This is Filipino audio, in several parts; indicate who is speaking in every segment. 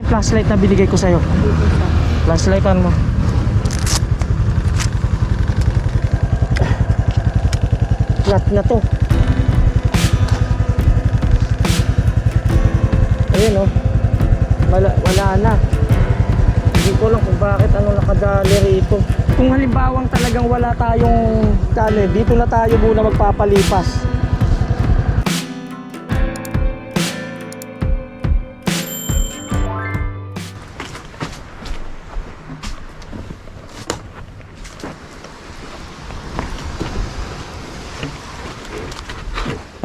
Speaker 1: Flashlight na binigay ko sa'yo. Flashlightan mo. Flat na to. Ayun oh. Wala na. Hindi ko lang kung bakit ano nakadali rito. Kung halimbawang talagang wala tayong dali, dito na tayo muna magpapalipas.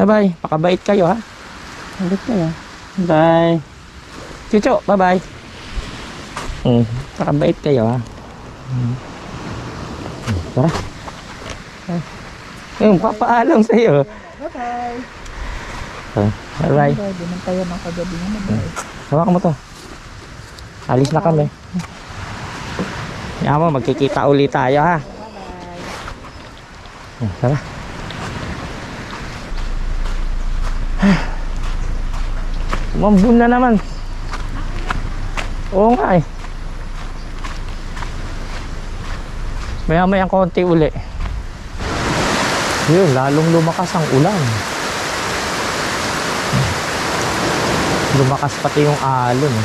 Speaker 1: Bye-bye. Pakabait kayo ha. Bait kayo. Bye. Chucho, bye-bye. Pakabait kayo ha. Tara. Ayun, papaalam sa'yo.
Speaker 2: Bye-bye.
Speaker 1: Bye-bye.
Speaker 2: Di man tayo makagabi na mabait.
Speaker 1: Hawakan mo to. Alis na kami. Yan mo, magkikita ulit tayo ha. Tara. Umambun na naman. Oo nga eh. Maya-maya konti uli. Yun, lalong lumakas ang ulan. Lumakas pati yung alon.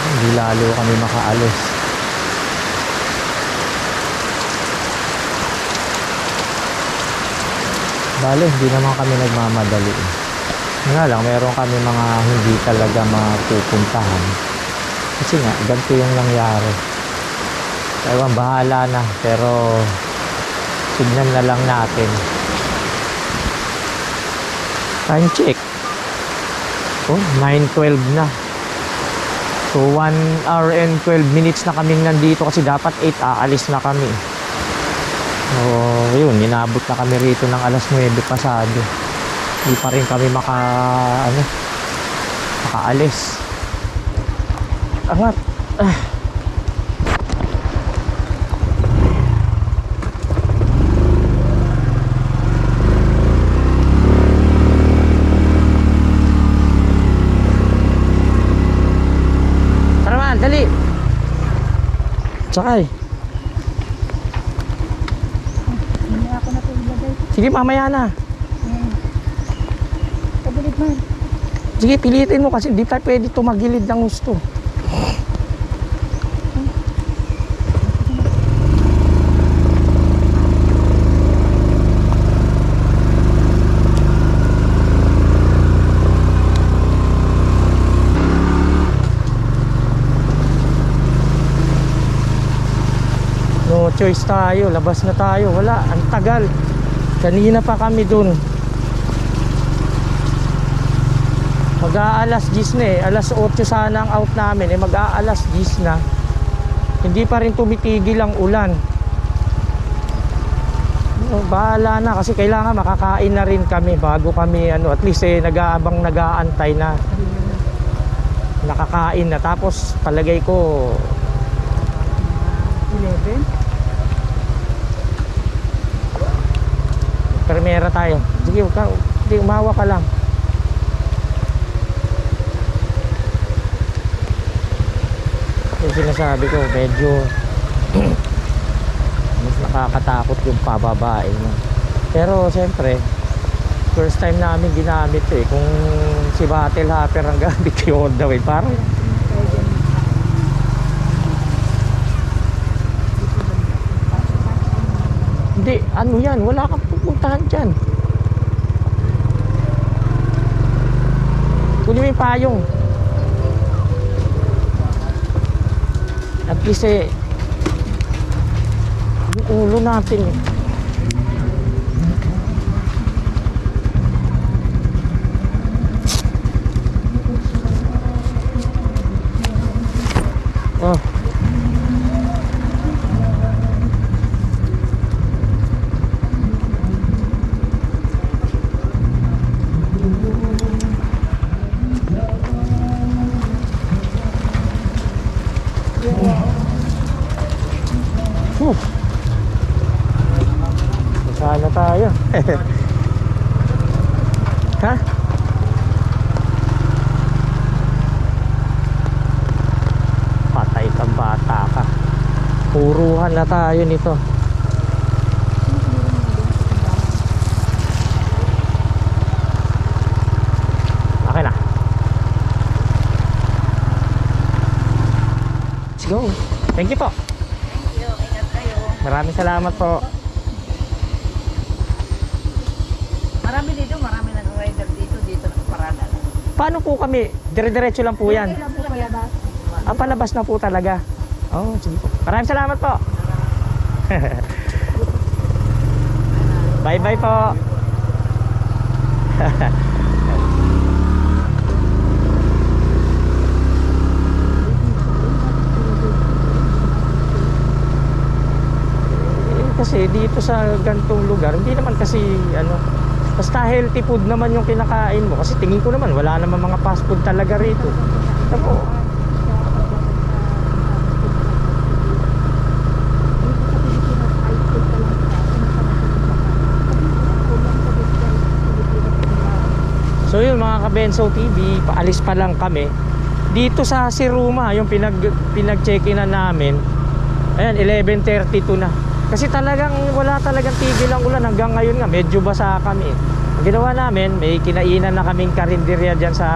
Speaker 1: Hindi lalo kami makaalis. Bale, hindi naman kami nagmamadali. Nga lang, meron kami mga hindi talaga mapupuntahan. Kasi nga, ganito yung nangyari. Ewan, bahala na. Pero, tignan na lang natin. Time check. Oh, 9:12 na. So, 1 hour and 12 minutes na kaming nandito kasi dapat 8 aalis na kami. So, yun, inabot na kami rito ng alas 9 pasado. Hindi pa rin kami makaalis. Angat. Tara man, dali. Sakay.
Speaker 2: Hindi ako na ito ilagay.
Speaker 1: Sige, mamaya na.
Speaker 2: Pabilit man.
Speaker 1: Sige, pilitin mo kasi di tayo pwede tumagilid ng gusto. No choice tayo, labas na tayo. Wala, ang tagal. Kanina pa kami dun. Mag-aalas 10 na eh. Alas 8 sana ang out namin eh. Mag-aalas 10 na. Hindi pa rin tumitigil ang ulan. Bahala na kasi kailangan makakain na rin kami bago kami at least nag-aabang nag-aantay na. Nakakain na. Tapos palagay ko
Speaker 2: 11.
Speaker 1: Primera tayo. Sige, umawa ka lang. Yung sinasabi ko, medyo mas nakakatakot yung pababae no? Pero siyempre first time namin ginamit eh. Kung si Battle Hopper ang gamit yung Honda Wave, parang hindi, ano yan, wala kang pupuntahan dyan. Kunin mo yung payong. At least yung ulo natin eh. Oh. Sana tayo. Ha? Kukuha na tayo nito. Okay na. Let's go. Thank you po.
Speaker 2: Thank you. Ingat kayo.
Speaker 1: Maraming salamat po.
Speaker 2: Marami dito, marami nag-rider dito. Dito nagparada lang.
Speaker 1: Paano po kami? Dire-diretso lang po yan.
Speaker 2: Kailan po palabas?
Speaker 1: Ah, palabas na po talaga. Oh, sige po. Maraming salamat po. Bye-bye po. Kasi dito sa gantong lugar, hindi naman kasi ano, basta healthy food naman yung kinakain mo. Kasi tingin ko naman, wala naman mga fast food talaga rito. Tamo. So yun mga Kabenso TV, paalis pa lang kami. Dito sa Siruma, yung pinag-check-in na namin, ayan, 11:32 na. Kasi talagang wala talagang tigil ang ulan hanggang ngayon nga, medyo basa kami. Ang ginawa namin, may kinainan na kaming karinderya dyan sa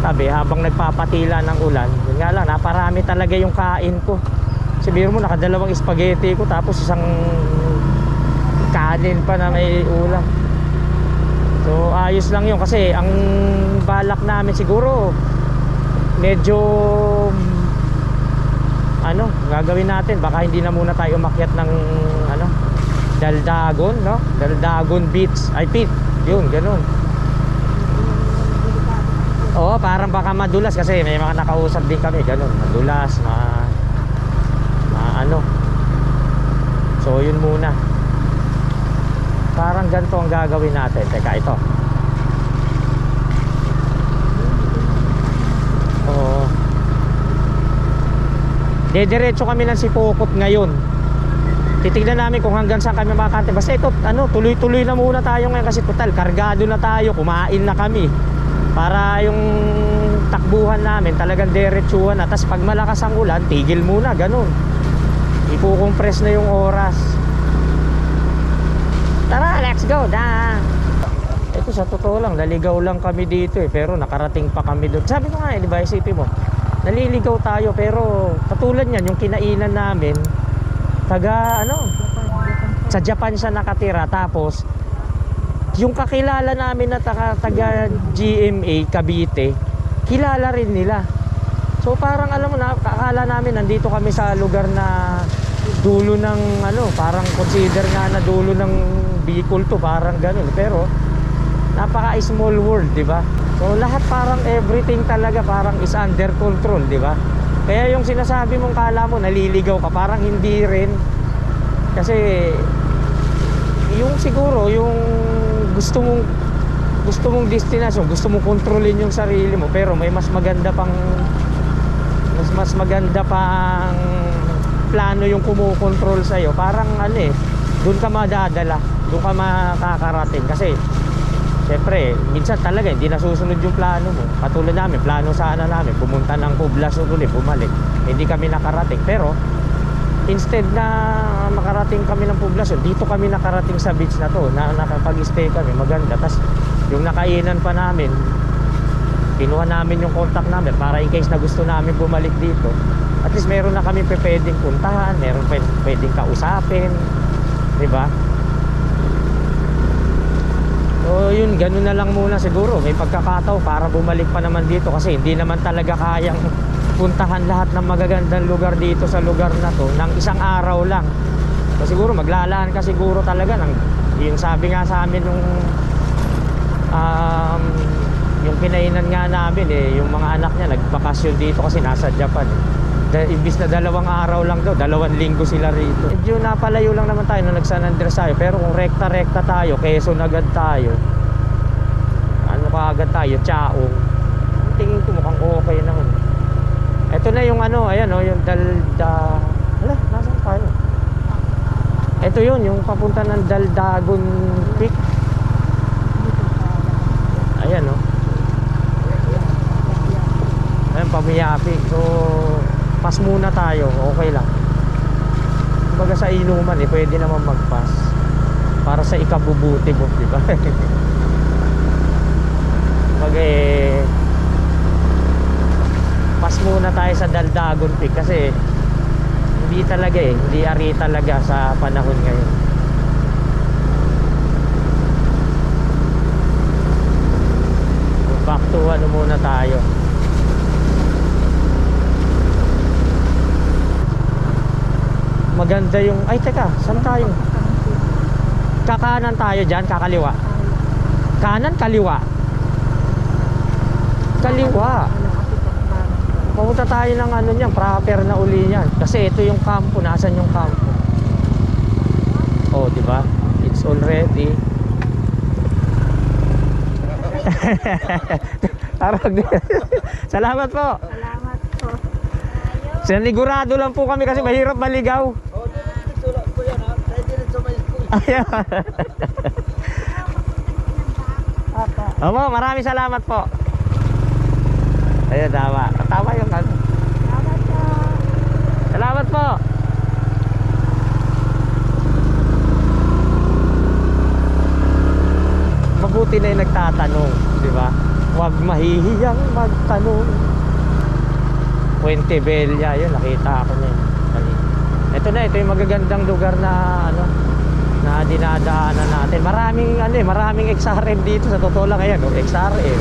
Speaker 1: tabi habang nagpapatila ng ulan. Yun nga lang, naparami talaga yung kain ko. Sabihin mo, nakadalawang spaghetti ko tapos isang kanin pa na may ulam. So ayos lang yun kasi ang balak namin siguro medyo ano, gagawin natin baka hindi na muna tayo umakyat ng ano, Daldagon, no? Daldagon Beach, ay pit, yun, ganun. Oo, parang baka madulas kasi may mga nakausap din kami, ganun, madulas, ano. So yun muna. Parang ganito ang gagawin natin. Teka, ito. Oo. Dediretso kami ng Sipokot ngayon. Titignan namin kung hanggang saan kami makakante. Basta ito, ano, tuloy-tuloy na muna tayo ngayon kasi total, kargado na tayo, kumain na kami. Para yung takbuhan namin talagang diretsuhan na. Tapos pag malakas ang ulan, tigil muna, ganun. Ipo-compress na yung oras. Tara, let's go na. Ito sa totoo lang, naligaw lang kami dito eh, pero nakarating pa kami doon. Sabi ko nga eh, di ba, isipin mo, naliligaw tayo pero katulad niyan, yung kinainan namin, taga ano, sa Japan siya nakatira. Tapos, yung kakilala namin na taga GMA, Cavite, kilala rin nila. So parang alam mo na, akala namin nandito kami sa lugar na dulo ng ano, parang consider nga na dulo ng Bicol to, parang ganun. Pero napaka small world, di ba? So lahat parang everything talaga parang is under control, di ba? Kaya yung sinasabi mong kala mo naliligaw ka, parang hindi rin. Kasi yung siguro yung gusto mong destination, gusto mong kontrolin yung sarili mo, pero may mas maganda pang plano yung kumukontrol sa'yo. Parang ano eh, doon ka madadala, doon ka makakarating. Kasi syempre minsan talaga hindi nasusunod yung plano mo. Katulad namin, plano sana namin pumunta ng Poblacion ulit, bumalik, hindi kami nakarating. Pero instead na makarating kami ng Poblacion, dito kami nakarating sa beach na to, na nakapag-stay kami, maganda. Tas yung nakainan pa namin, kinuha namin yung contact number para in case na gusto namin bumalik dito, at least meron na kami pwedeng puntahan, meron pwedeng kausapin, di ba? So yun, ganun na lang muna siguro. May pagkakataon para bumalik pa naman dito kasi hindi naman talaga kayang puntahan lahat ng magagandang lugar dito sa lugar na to ng isang araw lang. So siguro maglalaan ka siguro talaga ng, yung sabi nga sa amin yung kinainan nga namin eh, yung mga anak niya nagbakasyon dito kasi nasa Japan eh. Imbis na 2 araw lang daw, 2 linggo sila rito. Medyo napalayo lang naman tayo nung nag-San Andres tayo, pero kung rekta-rekta tayo, Quezon agad tayo, ano ka agad tayo, Chaong, tingin ko mukhang okay naman. Ito na yung ano, ayan o, yung hala, nasaan tayo? Ito yun, yung papunta ng Daldagon Peak. Ayan o. Ayan, Pamiyapi. So pass muna tayo, okay lang. Kumbaga sa inuman pwede naman mag-pass para sa ikabubuti mo, di ba? Pag pass muna tayo sa Daldagon Peak kasi hindi talaga hindi ari talaga sa panahon ngayon. Back to ano muna tayo. Maganda yung, ay teka, saan tayo? Kakanan tayo dyan, kakaliwa. Kanan, kaliwa. Kaliwa. Pumunta tayo ng ano niyan, proper na uli niyan. Kasi ito yung kampo, nasan yung kampo? Oh, di ba? It's already. Salamat po.
Speaker 3: Salamat po.
Speaker 1: Sinigurado lang po kami kasi mahirap maligaw. Ayan. Opo, maraming salamat po. Ayun, tama. Tama yung ano.
Speaker 3: Salamat po.
Speaker 1: Salamat po. Mabuti na yung nagtatanong, di ba? Huwag mahihiyang magtanong. Puente Bella, yun, nakita ako na yun. Ito na, ito yung magagandang lugar na ano, na dinadaanan natin. Maraming XRM dito sa totoo lang. Ayan, XRM.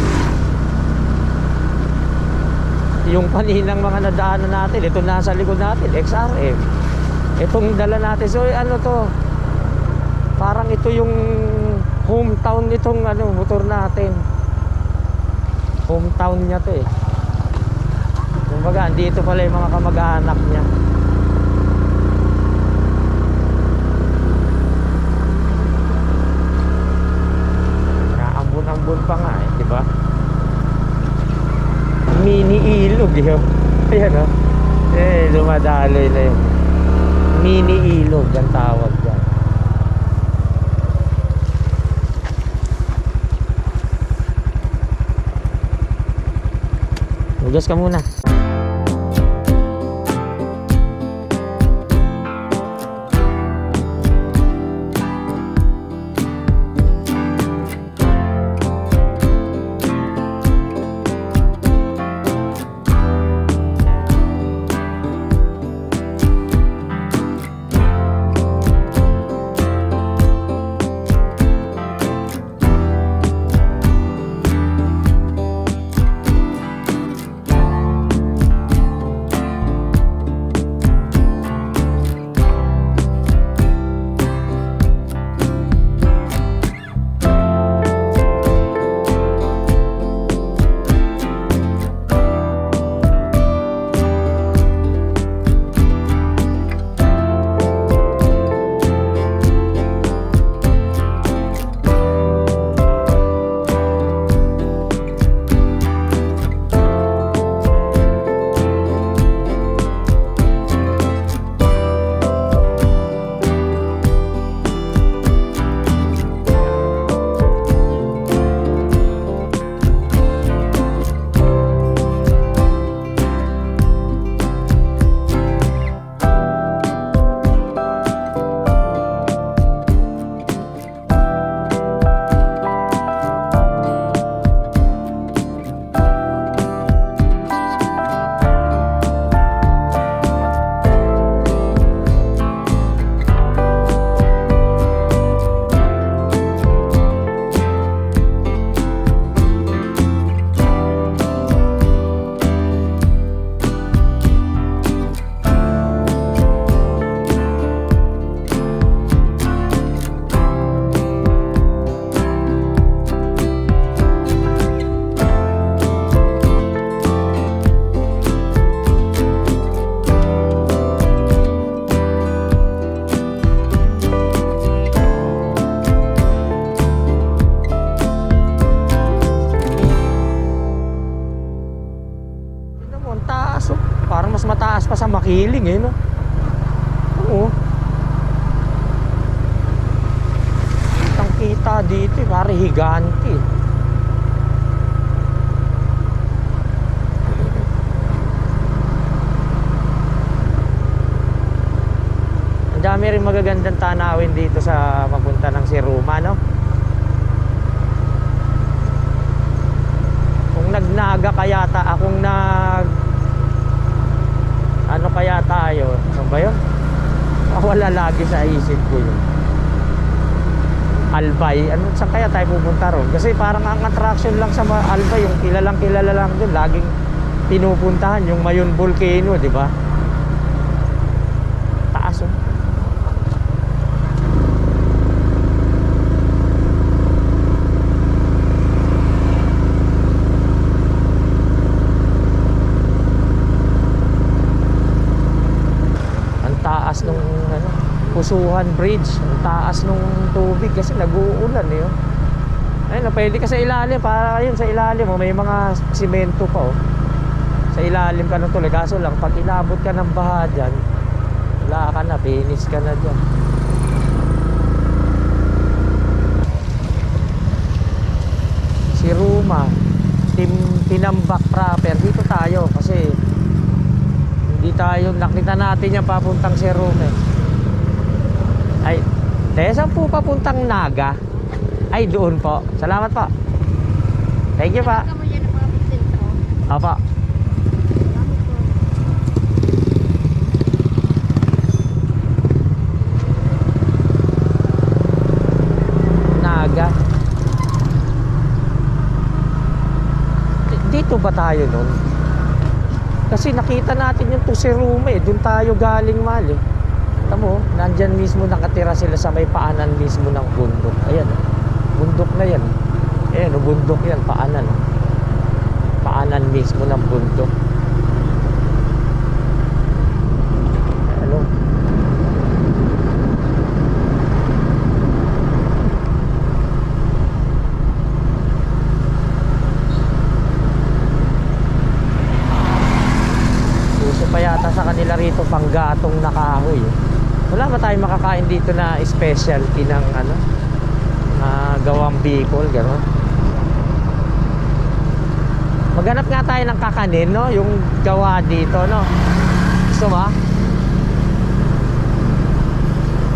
Speaker 1: Yung kaninang mga nadaanan natin, ito nasa likod natin, XRM. Itong dala natin, so ano to, parang ito yung hometown nitong ano, motor natin. Hometown niya to kumbaga, dito pala yung mga kamag-anak niya. Naambun-ambun pa nga di ba? Mini ilog yun. Ayan dumadaloy na yun. Mini ilog ang tawag dyan. Hugas ka muna. mataas pa sa Makiling no? Oo. Kitang kita dito pare higante. Ang dami rin magagandang tanawin dito sa papunta ng Siruma, no? Kung nagnaga kaya akong ano kaya tayo? Saan ba yun? Wala lagi sa isip ko yun. Albay, ano, saan kaya tayo pupunta ron? Kasi parang ang attraction lang sa Albay, yung kilalang kilala lang doon, laging pinupuntahan yung Mayon Volcano, di ba? Taas, oh. Ang taas nung ano, Pusuhan Bridge, ang taas nung tubig kasi nag-uulan eh. Oh. Ayun, pwede ka sa ilalim, para yun sa ilalim, oh, may mga simento pa, oh. Sa ilalim ka ng tuloy, kaso lang pag inabot ka ng baha dyan, wala ka na, finish ka na dyan. Siruma, Tinambak proper, dito tayo kasi hindi tayo, nakita natin yung papuntang Siruma eh. Ay, saan po papuntang Naga? Ay, doon po. Salamat po. Thank you pa.
Speaker 3: Kamu yan ang mga sentro.
Speaker 1: Apa. Naga. Dito ba tayo nun? Kasi nakita natin yung Tusiruma eh. Doon tayo galing mali. Tamo, nandyan mismo nakatira sila sa may paanan mismo ng bundok. Ayan, bundok na yan. Ayan, bundok yan, paanan. Paanan mismo ng bundok. Ano? Gusto pa yata sa kanila rito panggatong na kahoy. Wala ba tayong makakain dito na specialty ng ano, gawang Bicol, gano'n? Maghanap nga tayo ng kakanin, no? Yung gawa dito, no? Gusto ba?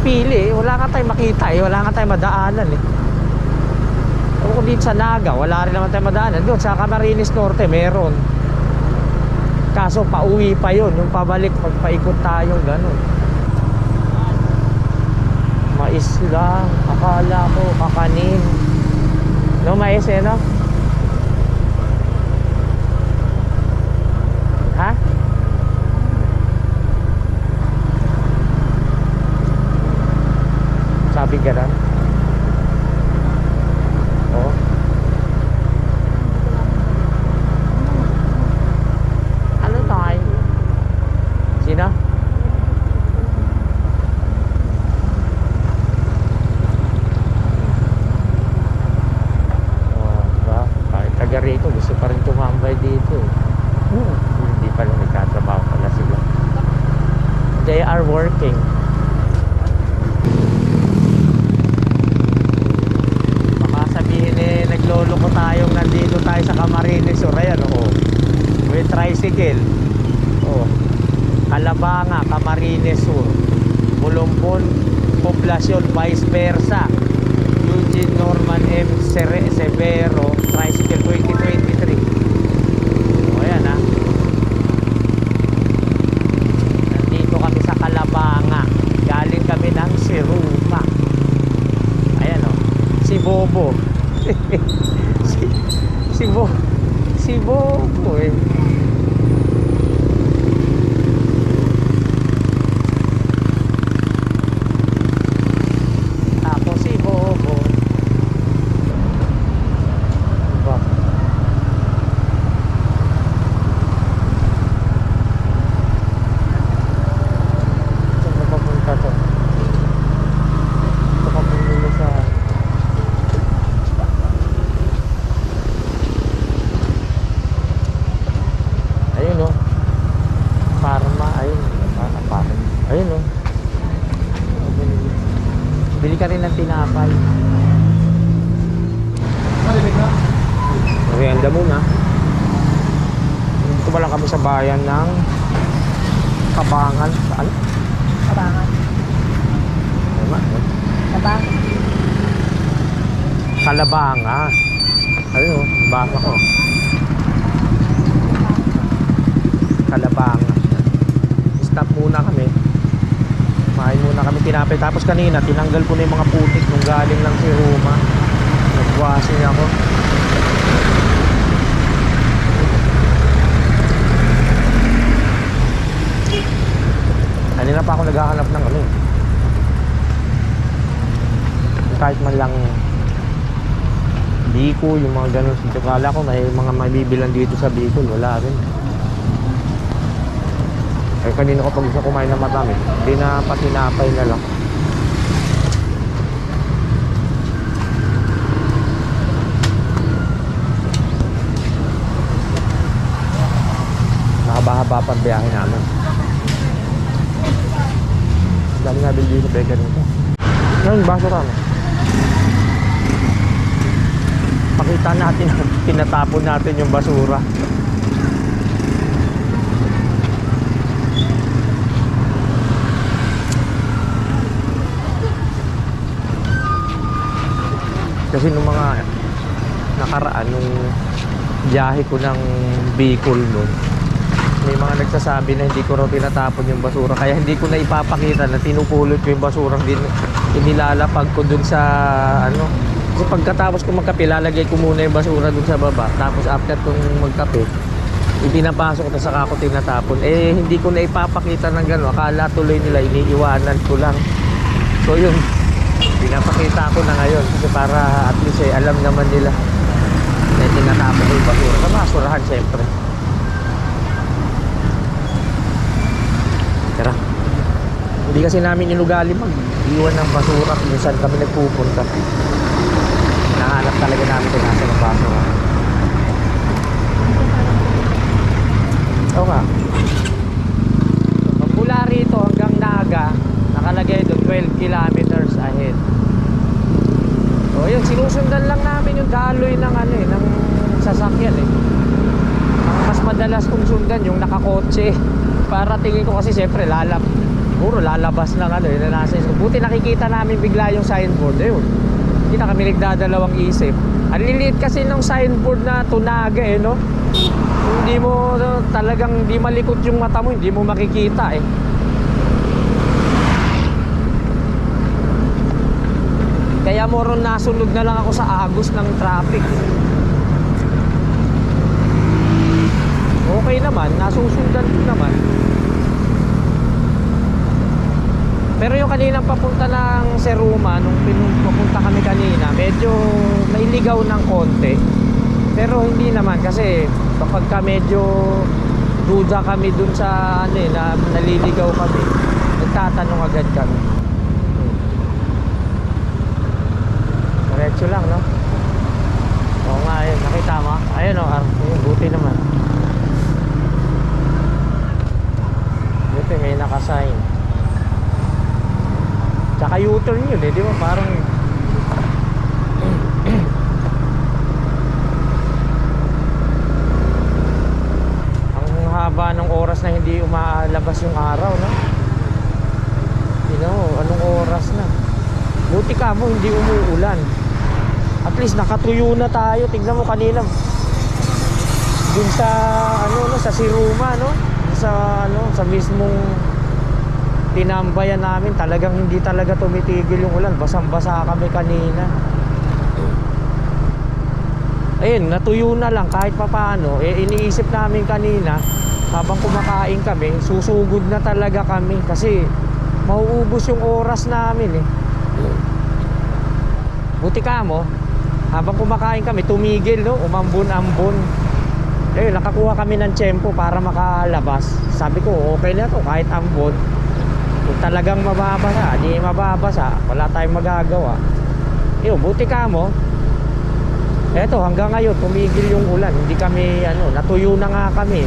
Speaker 1: Pili, wala nga tayong makita eh. Wala nga tayong madaanan eh. Kung dito sa Naga, wala rin naman tayong madaanan. Doon sa Camarines Norte, meron. Kaso pauwi pa yun. Yung pabalik, pagpaikot tayo, gano'n. Mais lang, akala ko kakanin. No, mais eh, no? Ha? Sabi ka na? Oo. Ano tayo? Sino? Rito, gusto pa rin tumambay dito eh. Hindi pala nagtatrabaho pala sila. They are working. Baka sabihin eh, nagloloko tayong nandito tayo sa Camarines Sur. Ayan, oh. May tricycle. Oh. Calabanga, Camarines Sur. Bulumbon, Poblacion, vice versa. Eugene Norman M. Severo, Tricycle 2023. O yan ha. Nandito kami sa Calabanga. Galing kami ng Siruma. Ayan o. Si Bobo. si Bobo eh. Bili ka rin ng tinapay. Merienda muna. Dito ba lang kami sa bayan ng Kabangan? Ano?
Speaker 2: Kabangan.
Speaker 1: nga. Eh.
Speaker 2: Sabang.
Speaker 1: Kalabanga. Ayun o, basa ko. Kalabanga. Stop muna kami. Kumain muna kami tinapay. Tapos kanina, tinanggal ko na yung mga putik nung galing lang si Roma. Nagwasing ako. Kanina pa ako naghahanap ng ano. Kahit man lang Bicol, yung mga ganun. Kala ko may mga mabibilan dito sa Bicol. Wala rin. Eh kanina ko pag gusto kumain ng matamis, hindi na patinapay na lang. Nakabahaba pa ang biyahe namin. Dami nga bilhin sa baker nito. Ngayon, basura mo. Pakita natin, tinatapon natin yung basura. Kasi nung mga nakaraan, nung biyahe ko ng Bicol nun, may mga nagsasabi na hindi ko raw tinatapon yung basura. Kaya hindi ko na ipapakita na tinupulot ko yung basurang inilalapag ko dun sa ano. Kasi pagkatapos ko magkape, lalagay ko muna yung basura dun sa baba. Tapos after kong magkape, ipinapasok ko saka ko tinatapon. Eh hindi ko na ipapakita ng gano'n. Akala tuloy nila iniiwanan ko lang. So yun, pinapakita ko na ngayon. Kasi para at least alam naman nila na tinatapon ko yung basura. Sa basurahan syempre. Tara. Hindi kasi namin inugali mag-iwan ng basura kung saan kami nagpupunta. Nahanap talaga namin kung nasa ng basura. Oo nga. Magmula rito hanggang Naga, nakalagay doon 12 kilometers ahead. O yun, sinusundan lang namin yung daloy ng ano eh, ng sasakyan eh. Ang mas madalas kong sundan yung nakakotse. Para tingin ko kasi siyempre siguro lalabas lang ano, yun na nasa isip. Buti nakikita namin bigla yung signboard. Ayun, hindi na kami nagdadalawang isip. Ang liliit kasi ng signboard na Tunaga eh, no? Kung hindi mo talagang di malikot yung mata mo, hindi mo makikita eh. Kaya mo ron nasunod na lang ako sa agos ng traffic. Okay naman, nasusundan ko naman. Pero yung kaninang papunta ng Seruma, nung papunta kami kanina, medyo may ligaw ng konti. Pero hindi naman kasi kapag ka medyo duda kami dun sa ano eh, na naliligaw kami, nagtatanong agad kami. Diretso lang, no? Oo nga, ayun, nakita mo? Ayun o, buti naman. Buti may nakasign. Tsaka U-turn yun eh, di ba? Parang ang haba ng oras na hindi umalabas yung araw, no? You know, anong oras na? Buti ka mo, hindi umuulan. At least nakatuyo na tayo. Tingnan mo kanina dun sa ano no, sa Siruma, no? Sa ano, sa mismong tinambayan namin, talagang hindi talaga tumitigil yung ulan. Basang-basa kami kanina. Ayun, natuyo na lang kahit papaano. Eh iniisip namin kanina habang kumakain kami, susugod na talaga kami kasi mauubos yung oras namin eh. Buti ka mo, habang kumakain kami, tumigil, no? Umambon-ambon. Eh, nakakuha kami ng tiyempo para makalabas. Sabi ko, okay na to, kahit ambon. Kung talagang mababasa, di mababasa, wala tayong magagawa. Yo, buti ka mo. Eto, hanggang ngayon, tumigil yung ulan. Hindi kami, ano, natuyo na nga kami.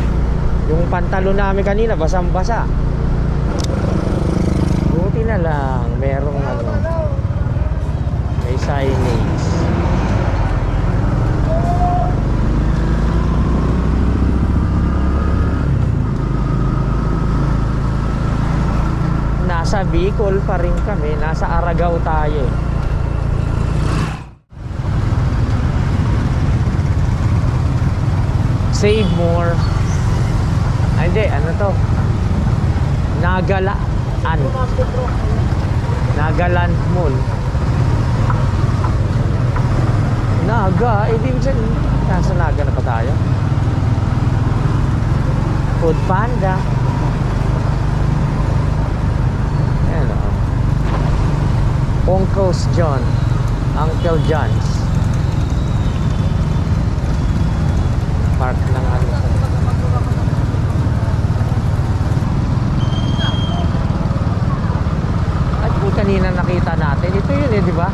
Speaker 1: Yung pantalo namin kanina, basang-basa. Buti na lang, merong ano, may signage. Nasa Nasa Bicol pa rin kami. Nasa Aragao tayo. Save more. Ay, hindi. Ano to? Nagalaan. Nagaland Mall. Naga. Eh, di minsan, nasa Naga na pa tayo. Food Panda. Ayan o. Uncle's John. Uncle John's. Park ng ano. At kung kanina nakita natin, ito yun eh, di ba?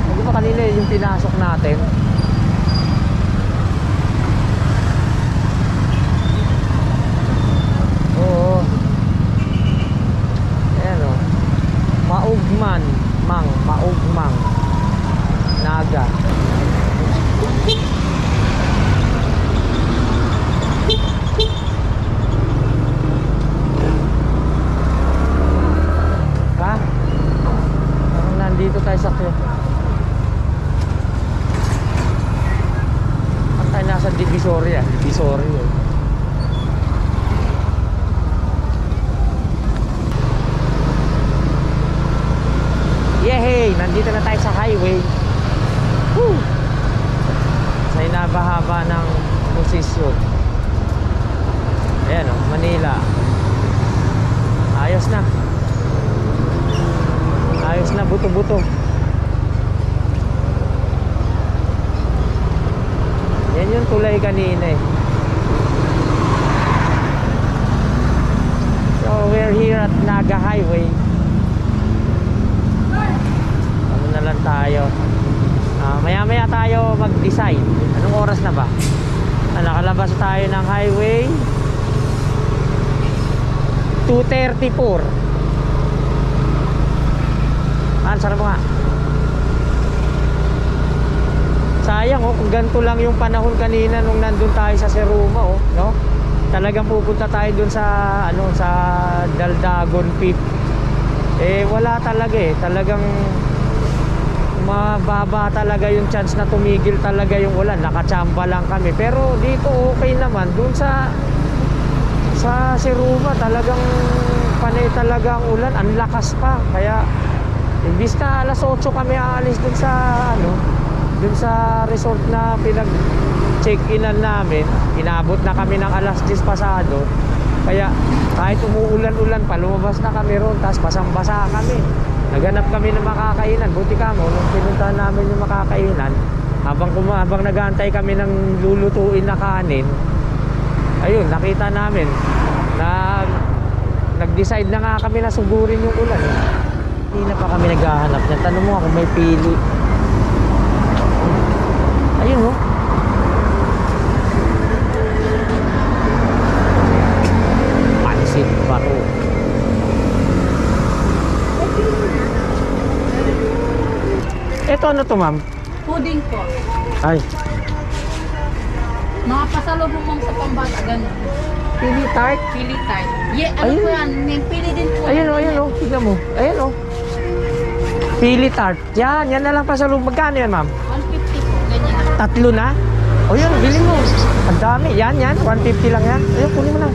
Speaker 1: Di ba kanina yung pinasok natin? Oo. Ayan o. Maugman. Maugmang. Naga. Ha? Parang nandito tayo sa ang tayo nasa Divisoria. Divisoria. Yehey! Nandito na tayo sa highway. Woo! Sa inabahaba ng posisyon. Ayan o, Manila. Ayos na. Ayos na, buto-buto. Yan yung tulay kanina eh. So we're here at Naga Highway. Ano na lang tayo. Maya-maya tayo mag-decide. Anong oras na ba? Nakalabas tayo ng highway 2:34. Sarap mo nga. Sayang oh, kung ganito lang yung panahon kanina nung nandun tayo sa Seruma oh, no? Talagang pupunta tayo dun sa ano, sa Daldagon Peak. Eh wala talaga eh. Talagang mababa talaga yung chance na tumigil talaga yung ulan. Nakachamba lang kami. Pero dito okay naman. Dun sa Seruma talagang panay talaga ang ulan. Ang lakas pa. Kaya imbis na alas 8 kami aalis dun sa ano, dun sa resort na pinag-check-inan namin, inabot na kami ng alas 10 pasado. Kaya kahit umuulan-ulan pa, lumabas na kami ron, tapos basang-basa kami. Naghanap kami ng makakainan. Buti ka mo, nung pinuntahan namin yung makakainan, habang nag-aantay kami ng lulutuin na kanin, ayun, nakita namin na nag-decide na nga kami na sugurin yung ulan eh. Hindi na pa kami naghahanap niyan. Tanong mo kung may pili. Ayun oh. Pansit pa to. Ito ano to ma'am?
Speaker 2: Pudding po.
Speaker 1: Ay.
Speaker 2: Mga pasalubong mong sa pambata, gano'n.
Speaker 1: Pili tart?
Speaker 2: Pili tart. Yeah, ano
Speaker 1: Ayun.
Speaker 2: po yan? May pili din po.
Speaker 1: Ayun oh. Tignan mo. Ayun oh. Pili tart. Yan na lang pa sa loob. Magkano yan ma'am?
Speaker 2: 150 po, ganyan.
Speaker 1: Tatlo na? O yun, bilhin mo. Ang dami. Yan. 150 lang yan. Ayun, kunin mo na.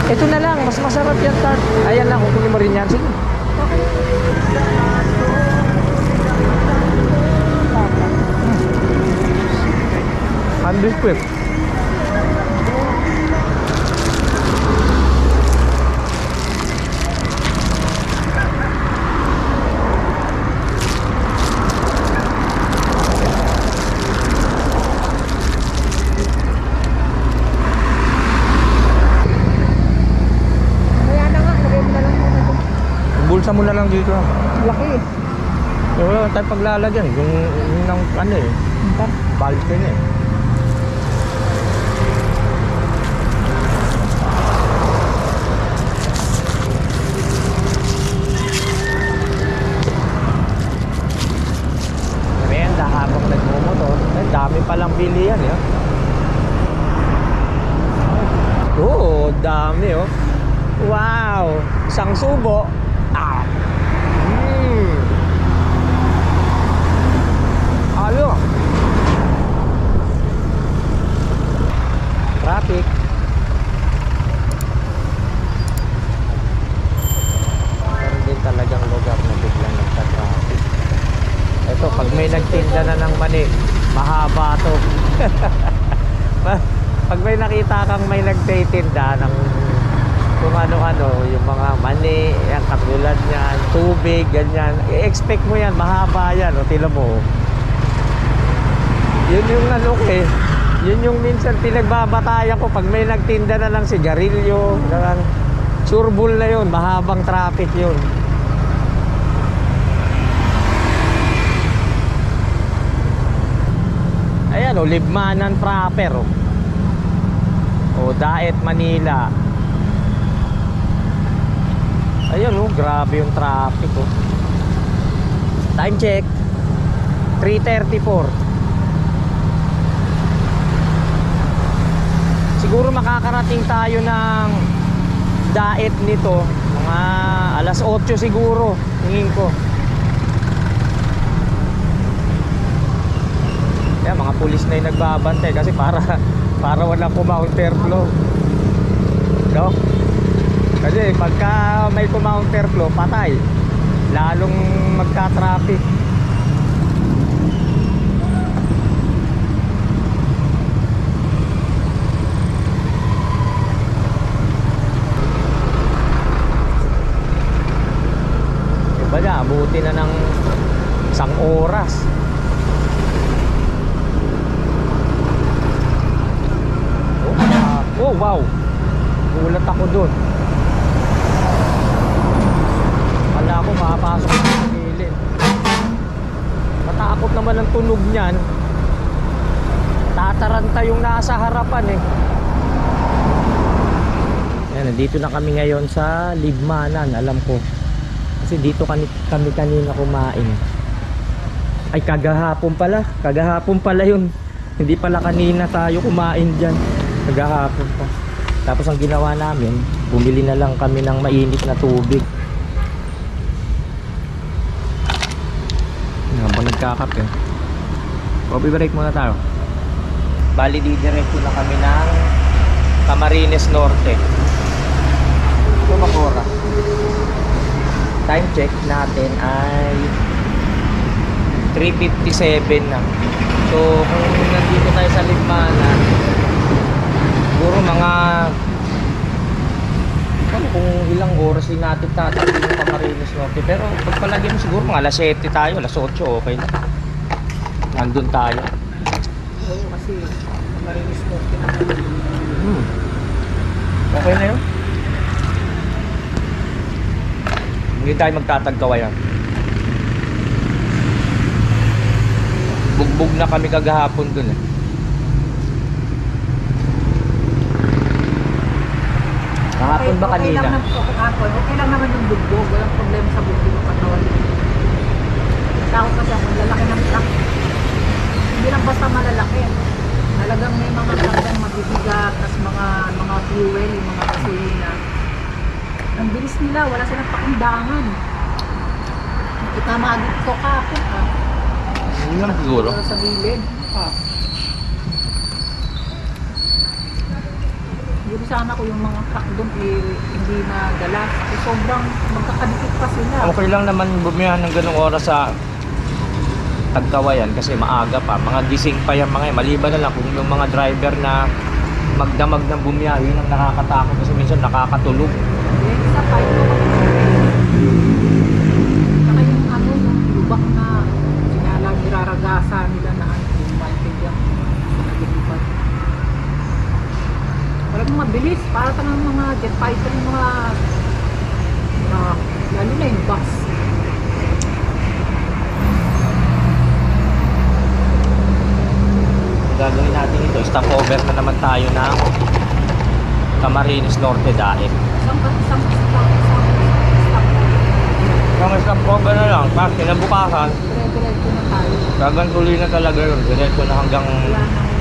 Speaker 1: Ito na lang. Mas masarap yan tart. Ayan lang. Kunin mo rin yan. Sige. Quick. Bulsa mo na lang dito.
Speaker 3: Laki.
Speaker 1: Wala tayong paglalagyan. Yung ng ano eh. Balkan eh. bili yan, eh. Oo, dami, oh. Wow! Isang subo. Ah! Alo! Traffic. Meron din talagang lugar na biglang nagka-traffic. Ito, pag may nagtinda na ng mani, mahaba to. Pag may nakita kang may nagtitinda ng kung ano-ano, yung mga mani, yung katulad niyan, tubig, ganyan, i-expect mo yan, mahaba yan, o tila mo. Yun yung ano eh, yun yung minsan pinagbabatayan ko pag may nagtinda na ng sigarilyo, ng surbol na yun, mahabang traffic yun. Ayan o, Libmanan proper o. O, Daet, Manila. Ayan o, grabe yung traffic o. Time check 3:34. Siguro makakarating tayo ng Daet nito mga alas 8 siguro, tingin ko. Yan, mga pulis na yung nagbabantay kasi para walang kumounterflow. No? Kasi pagka may kumounterflow, patay. Lalong magka-traffic. Diba na, abuti na ng isang oras. Oh, wow. Gulat ako doon. Wala ako makapasok sa gilid. Matakot naman ang tunog niyan. Tataranta yung nasa harapan eh. Ayan, nandito na kami ngayon sa Libmanan, alam ko. Kasi dito kami kanina kumain. Ay, kagahapon pala yun. Hindi pala kanina tayo kumain dyan. Kagahapon pa. Tapos ang ginawa namin, bumili na lang kami ng mainit na tubig. Habang nagkakape. Coffee break muna tayo. Bali, didiretso na kami ng Camarines Norte. Ito makora. Time check natin ay 3:57 na. So kung nandito tayo sa Libmanan, siguro mga kung ilang oras din natin tatakbo yung Camarines Norte. Pero pagpalagay mo siguro mga alas 7 tayo, alas 8, okay na. Nandun tayo.
Speaker 2: Oo, kasi Camarines Norte na.
Speaker 1: Okay na yun. Hindi tayo magtatagkawayan. Bugbog na kami kagahapon dun eh. Kahapon ba kanina?
Speaker 2: Okay lang naman yung bugbog. Walang problema sa bugbog ng katawan. Takot kasi ako, lalaki ng truck. Hindi lang basta malalaki. Talagang may mga truck na mabibigat, tas mga fuel, yung mga gasolina. Ang bilis nila, wala silang pakindangan. Itama dito kapon ha.
Speaker 1: Hindi lang siguro.
Speaker 2: Sa gilid. Siguro sana ko yung mga truck doon hindi na galas. Sobrang magkakadikit pa sila.
Speaker 1: Okay lang naman bumiyahan ng ganung oras sa Tagkawayan kasi maaga pa. Mga gising pa yan mga yan. Maliban na lang kung yung mga driver na magdamag ng bumiyahin ang nakakatakot kasi minsan nakakatulog.
Speaker 2: Sa pipe ko. Saka yung ano, yung lubak na niraragasa nila na yung maintindihan sa nagilipan. Parang mabilis, para tangang mga jet fighter, yung mga lalo na yung bus.
Speaker 1: Gagawin natin ito, stop over na naman tayo ng Camarines Norte Daet.
Speaker 2: Isang
Speaker 1: Yung stop over na lang, tapos kinabukasan,
Speaker 2: dire-diretso na tayo.
Speaker 1: gagan tuloy na talaga yun, diretso na hanggang
Speaker 2: Wala nang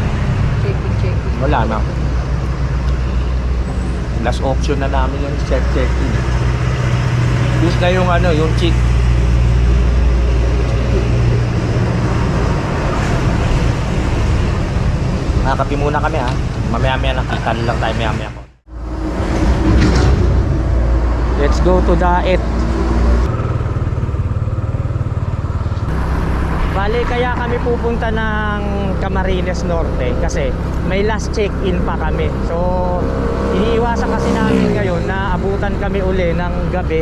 Speaker 1: Wala na. Last option na namin yung check-in. Use na yung ano, yung check. Kape muna kami ha. Mamaya-maya nakita lang tayo mamaya ko. Let's go to Daet. Bale, kaya kami pupunta ng Camarines Norte kasi may last check-in pa kami. So, iniiwasan kasi namin ngayon na abutan kami uli ng gabi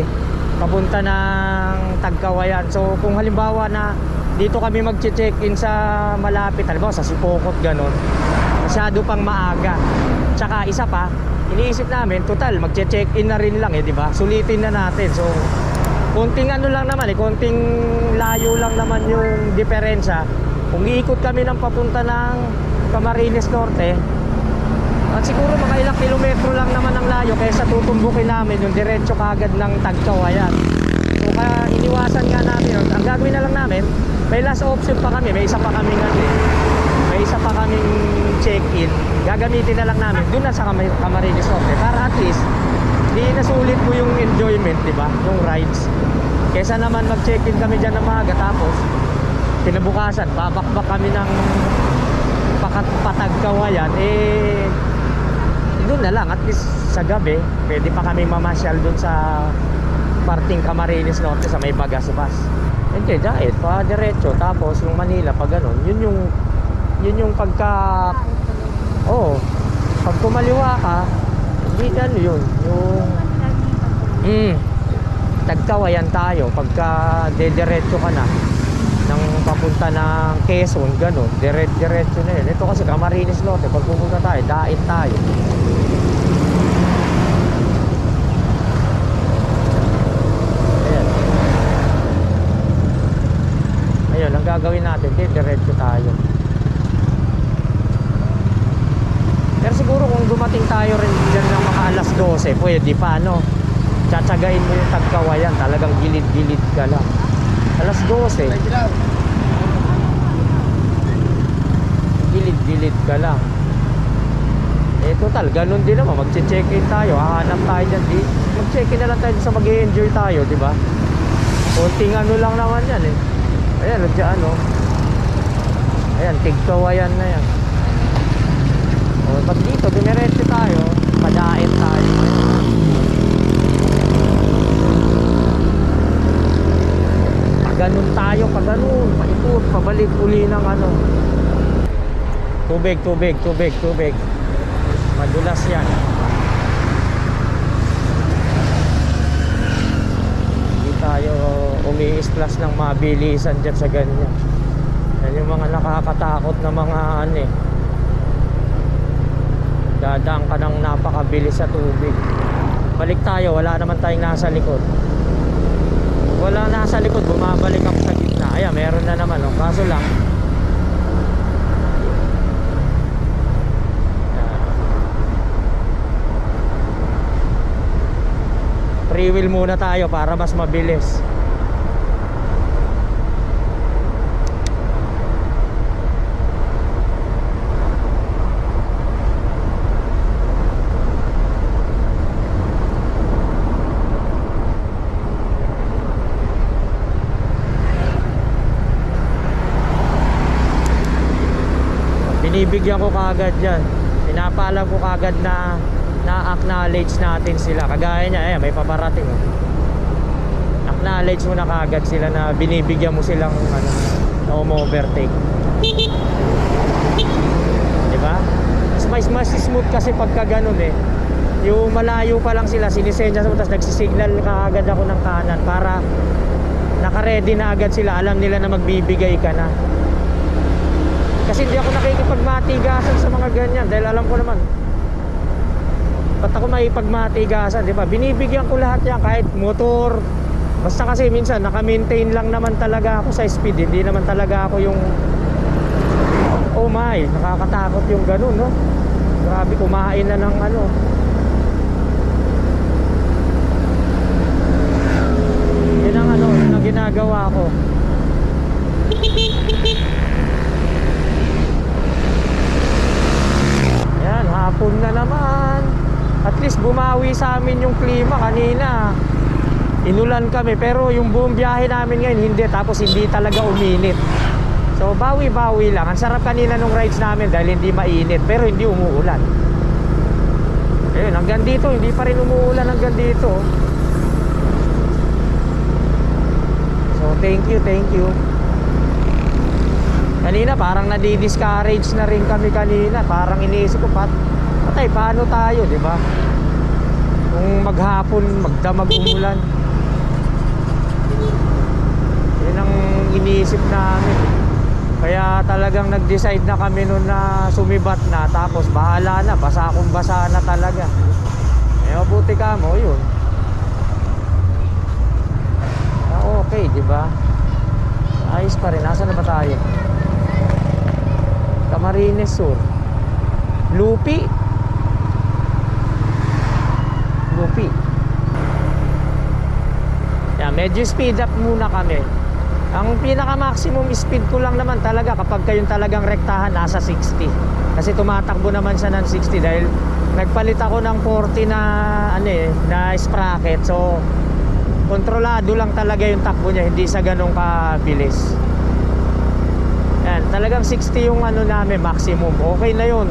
Speaker 1: papunta ng Tagkawayan. So, kung halimbawa na dito kami mag-check-in sa malapit, halimbawa sa Sipokot, ganon, masyado pang maaga. Tsaka isa pa, iniisip namin, total, mag-check-in na rin lang di ba? Sulitin na natin. So, konting ano lang naman konting layo lang naman yung diferensya. Kung iikot kami ng papunta ng Camarines Norte, at siguro mga ilang kilometro lang naman ang layo kaysa tutumbukin namin yung diretso kagad ng Tagkawayan. So kaya iniwasan nga namin yun. Ang gagawin na lang namin, may last option pa kami, may isa pa kaming may isa pa kaming check-in. Gagamitin na lang namin doon na sa Camarines Norte para at least di nasulit mo yung enjoyment, di ba? Yung rides. Kesa naman mag-check-in kami dyan na maaga tapos kinabukasan, babakbak kami ng Patagkawayan, doon na lang, at least sa gabi, pwede pa kami mamasyal doon sa parting Camarines Norte sa may Bagasbas. Hindi, dahil pa diretso, tapos yung Manila, pag ganun, yun yung pagka, pag kumaliwa ka, hindi ano yun, yung Tagkawayan tayo, pagka dediretso ka na ng papunta ng Quezon, gano'n, diretso na yun. Ito kasi Camarines Norte, pag pupunta tayo, Daet tayo. Ayun, ang gagawin natin, diretso tayo. Pero siguro kung dumating tayo rin dyan ng mga alas 12, pwede pa, no? Tsatsagain mo yung Tagkawayan, talagang gilid-gilid ka lang. Alas 12. Gilid-gilid ka lang. Total, ganun din naman. Mag-check-in tayo. Hahanap tayo dyan. Mag-check-in na lang tayo sa mag-enjoy tayo, di ba? Konting ano lang naman yan Ayan, dyan, Ayan, Tagkawayan na yan. Pag dito, dumiretso tayo. Padaet tayo. Ganun tayo, pag ganun, paikot, pabalik uli ng tubig. Madulas yan. Hindi tayo umi-splash ng mabilisan dyan sa ganyan. Yan yung mga nakakatakot na mga dadaan ka ng napakabilis sa tubig. Balik tayo, wala naman tayong nasa likod. Wala nasa likod, bumabalik ako sa gitna. Ayan, meron na naman kaso lang free wheel muna tayo para mas mabilis. Binibigyan ko kagad yan, pinapaalam ko kagad na na-acknowledge natin sila. Kagaya niya, ayan, may paparating acknowledge mo na kagad sila na binibigyan mo silang na overtake, diba? Mas smooth kasi pagka ganun yung malayo pa lang sila, sinisenya mo, tapos nagsisignal kagad ako ng kanan para naka-ready na agad sila, alam nila na magbibigay ka na. Kasi hindi ako nakikipagmatigasan sa mga ganyan dahil alam ko naman ba't ako maipagmatigasan, di ba? Binibigyan ko lahat yan, kahit motor. Basta kasi minsan naka-maintain lang naman talaga ako sa speed, hindi naman talaga ako yung nakakatakot yung ganun, no? Grabe, kumain na ng yun ang ginagawa ko. ulan na naman. At least bumawi sa amin yung klima kanina. Inulan kami pero yung buong biyahe namin ngayon hindi, tapos hindi talaga uminit. So bawi-bawi lang. Ang sarap kanina nung rides namin dahil hindi mainit pero hindi umuulan. Ayun, hanggang dito hindi pa rin umuulan hanggang dito. So thank you. Kanina parang nadi-discourage na rin kami kanina. Parang iniisip ko, patay, paano tayo, di ba? Kung maghapon, magdamag umulan. Yun ang iniisip namin. Kaya talagang nag-decide na kami noon na sumibat na. Tapos bahala na, basa akong basa na talaga. Eh, mabuti ka mo, yun. Okay, di ba? Ayos pa rin. Nasaan na ba tayo? Camarines Sur. Lupi. Yeah, medyo speed up muna kami. Ang pinaka maximum speed ko lang naman talaga kapag kayong talagang rektahan nasa 60. Kasi tumatakbo naman siya ng 60 dahil nagpalit ako ng 40 na na sprocket. So kontrolado lang talaga yung takbo niya, hindi sa ganong kabilis. Yan, talagang 60 yung namin maximum. Okay na yun.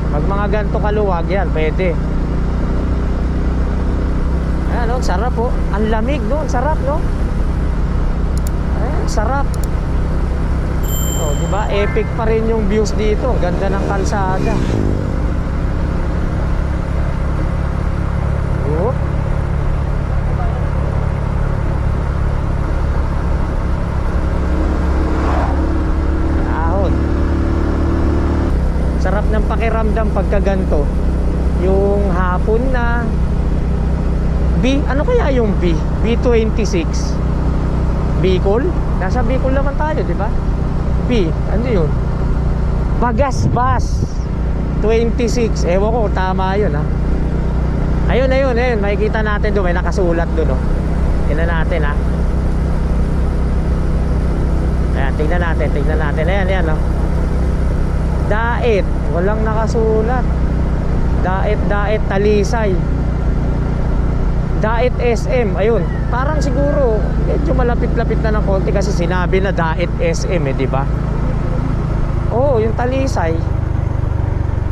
Speaker 1: Pag mga ganito kaluwag yan, pwede. Ayan, sarap po. Ang lamig doon, sarap, no? Ayan, sarap. Diba? Epic pa rin yung views dito. Ang ganda ng kalsada. Oop. Sarap ng pakiramdam pagka ganito. Yung hapon na ano kaya yung B26? Bicol? Nasa Bicol naman tayo, di ba? Ano yun? Bagasbas 26. Ewan ko kung tama yun, ha? Ayun. Makikita natin doon. May nakasulat doon, oh. Tingnan natin, ha? Ayan, tingnan natin. Ayan, oh. Daet, walang nakasulat. Daet, Talisay. Daet SM, ayun. Parang siguro medyo malapit-lapit na ng konti kasi sinabi na Daet SM, di ba? Oh, yung Talisay.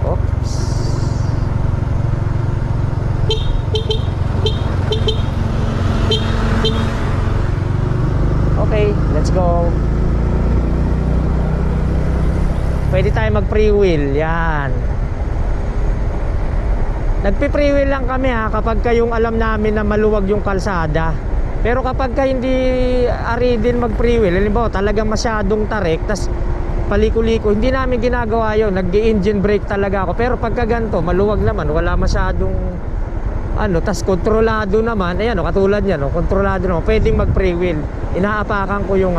Speaker 1: Oops. Okay, let's go. Pwede tayo mag-free wheel. Yan. Nagpi-free wheel lang kami kapag kayong alam namin na maluwag yung kalsada. Pero kapag ka hindi ari din mag-free wheel, halimbawa talagang masyadong tarik, tas paliko-liko, hindi namin ginagawa yun. Nag-engine brake talaga ako. Pero pagka ganito, maluwag naman, wala masyadong tas kontrolado naman. Ayan, katulad yan, kontrolado naman. Pwedeng mag-free wheel. Inaapakan ko yung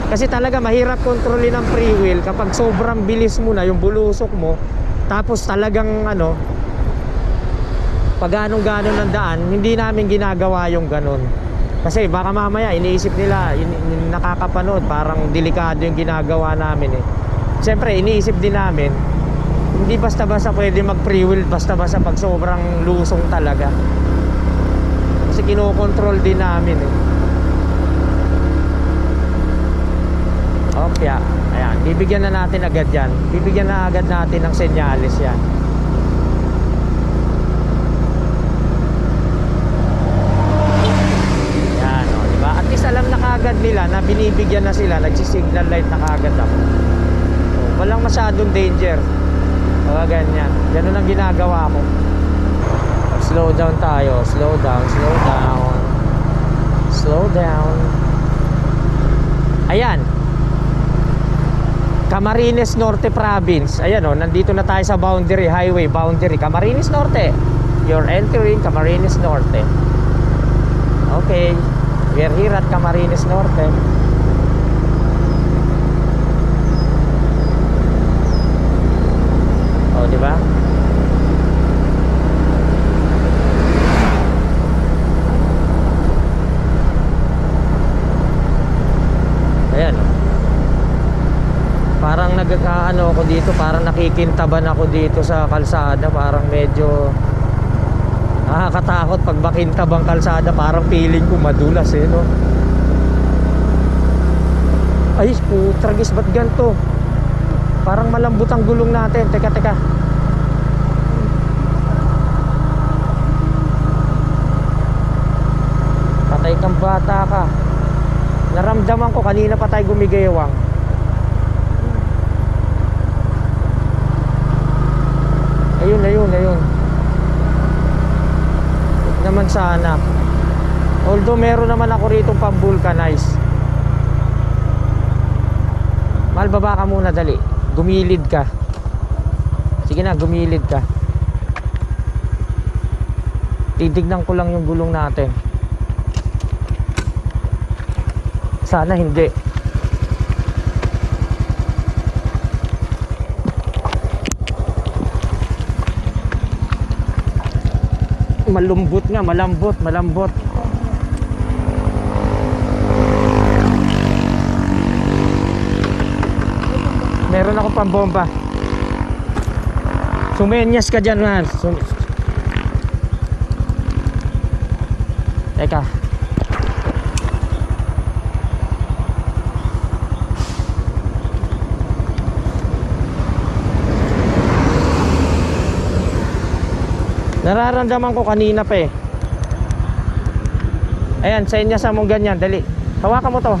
Speaker 1: kasi talaga mahirap kontrolin ang free wheel kapag sobrang bilis mo na yung bulusok mo. Tapos talagang pag ganong-ganon ng daan, hindi namin ginagawa yung ganon. Kasi baka mamaya iniisip nila, nakakapanood, parang delikado yung ginagawa namin eh. Siyempre iniisip din namin, hindi basta-basta pwede mag-free wheel basta-basta pag sobrang lusong talaga. Kasi kinokontrol din namin eh. Opya. Ayan, bibigyan na natin agad yan. Bibigyan na agad natin ng senyales yan. Yan, diba? At least alam na kagad nila na binibigyan na sila. Nagsisignal light na kagad ako. Walang masyadong danger. Ganyan. Ganun ang ginagawa ko. Slow down tayo. Slow down. Ayan, Camarines Norte Province. Ayan nandito na tayo sa boundary, highway boundary, Camarines Norte. You're entering Camarines Norte. Okay, we're here at Camarines Norte. Oh, di ba? Ayan, parang ano ako dito, parang nakikintaban ako dito sa kalsada. Parang medyo nakakatakot pag makintabang kalsada. Parang feeling ko madulas eh, no? Ay, putragis, ba't ganito? Parang malambot ang gulong natin. Teka, teka. Patay kang bata ka. Naramdaman ko kanina pa tayo gumigewang. Ayun, ayun, ayun. Huwag naman sana. Although meron naman ako rito pang-vulcanize. Mahal, baba ka muna, dali. Gumilid ka. Sige na, gumilid ka. Titignan ko lang yung gulong natin. Sana hindi. Malambot nga, malambot, malambot. Meron ako pambomba. Sumenyas ka dyan, man. Teka. Nararamdaman ko kanina pa eh. Ayan, senyasan mong ganyan, dali. Hawakan mo to.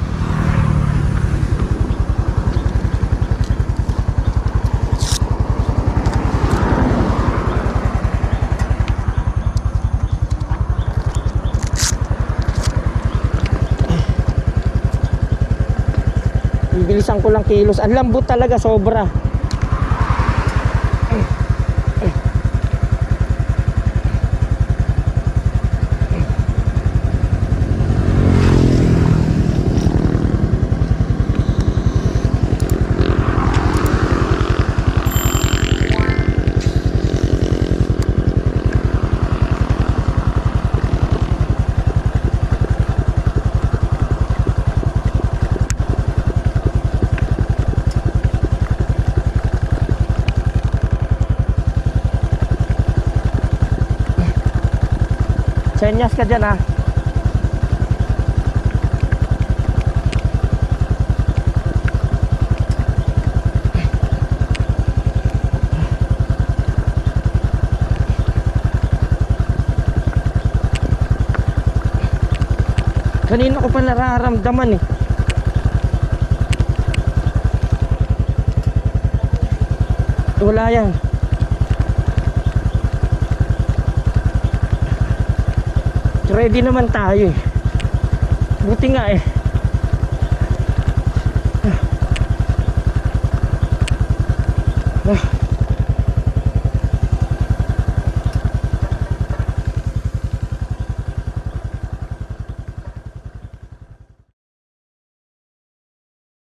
Speaker 1: Bilisan ko lang kilos. Ang lambot talaga, sobra. Senyas ka dyan, ha. Kanina ko pa nararamdaman eh. Wala yan. Ready naman tayo eh. Buti nga eh. Ah.